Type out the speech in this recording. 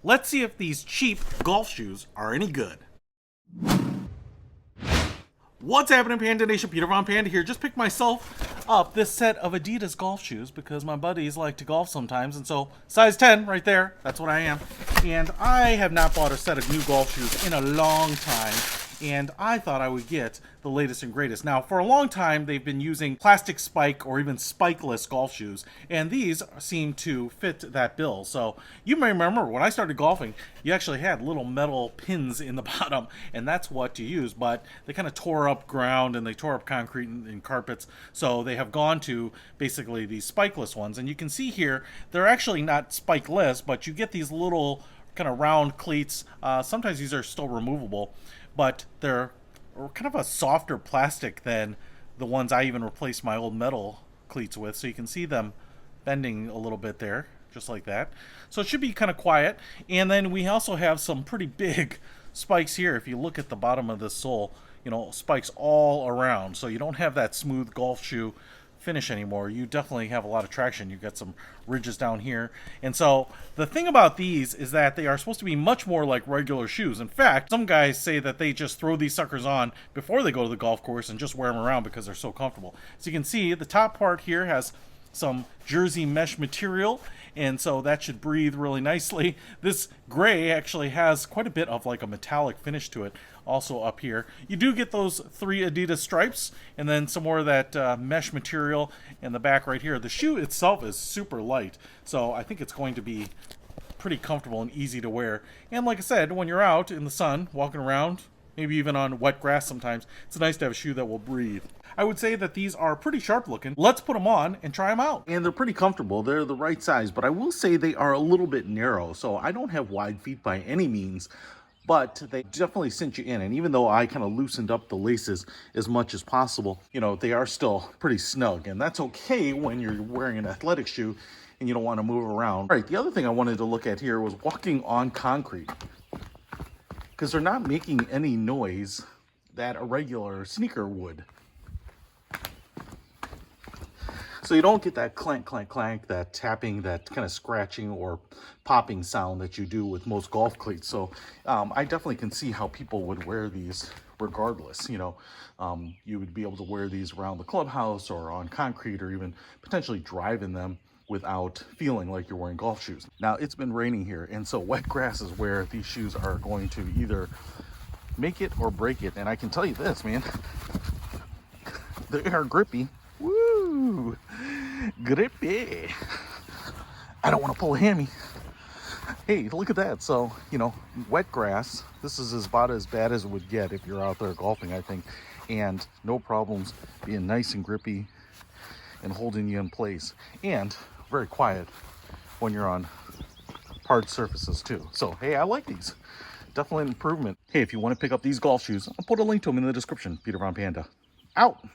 let's see if these cheap golf shoes are any good. What's happening, Panda Nation? Peter Von Panda here. Just picked myself up this set of Adidas golf shoes because my buddies like to golf sometimes, and so size 10 right there, that's what I am. And I have not bought a set of new golf shoes in a long time, and I thought I would get the latest and greatest. Now, for a long time, they've been using plastic spike or even spikeless golf shoes, and these seem to fit that bill. So you may remember when I started golfing, you actually had little metal pins in the bottom, and that's what you use, but they kind of tore up ground and they tore up concrete and carpets, so they have gone to basically these spikeless ones. And you can see here, they're actually not spikeless, but you get these little kind of round cleats. Sometimes these are still removable, but they're kind of a softer plastic than the ones I even replaced my old metal cleats with. So you can see them bending a little bit there, just like that. So it should be kind of quiet. And then we also have some pretty big spikes here. If you look at the bottom of this sole, you know, spikes all around. So you don't have that smooth golf shoe finish anymore. You definitely have a lot of traction. You've got some ridges down here. And so the thing about these is that they are supposed to be much more like regular shoes. In fact, some guys say that they just throw these suckers on before they go to the golf course and just wear them around because they're so comfortable. So you can see the top part here has some jersey mesh material, and so that should breathe really nicely. This gray actually has quite a bit of like a metallic finish to it also up here. You do get those 3 Adidas stripes and then some more of that mesh material in the back right here. The shoe itself is super light, so I think it's going to be pretty comfortable and easy to wear. And like I said, when you're out in the sun walking around, maybe even on wet grass sometimes, it's nice to have a shoe that will breathe. I would say that these are pretty sharp looking. Let's put them on and try them out. And they're pretty comfortable. They're the right size, but I will say they are a little bit narrow. So I don't have wide feet by any means, but they definitely cinch you in. And even though I kind of loosened up the laces as much as possible, you know, they are still pretty snug. And that's okay when you're wearing an athletic shoe and you don't want to move around. All right, the other thing I wanted to look at here was walking on concrete, because they're not making any noise that a regular sneaker would. So you don't get that clank, clank, clank, that tapping, that kind of scratching or popping sound that you do with most golf cleats. So I definitely can see how people would wear these regardless. You know, you would be able to wear these around the clubhouse or on concrete, or even potentially drive in them without feeling like you're wearing golf shoes. Now, it's been raining here, and so wet grass is where these shoes are going to either make it or break it. And I can tell you this, man, they are grippy. Woo! Grippy. I don't want to pull a hammy. Hey, look at that. So, you know, wet grass, this is about as bad as it would get if you're out there golfing, I think. And no problems being nice and grippy and holding you in place. And very quiet when you're on hard surfaces too. So, hey, I like these. Definitely an improvement. Hey, if you want to pick up these golf shoes, I'll put a link to them in the description. Peter Von Panda. Out!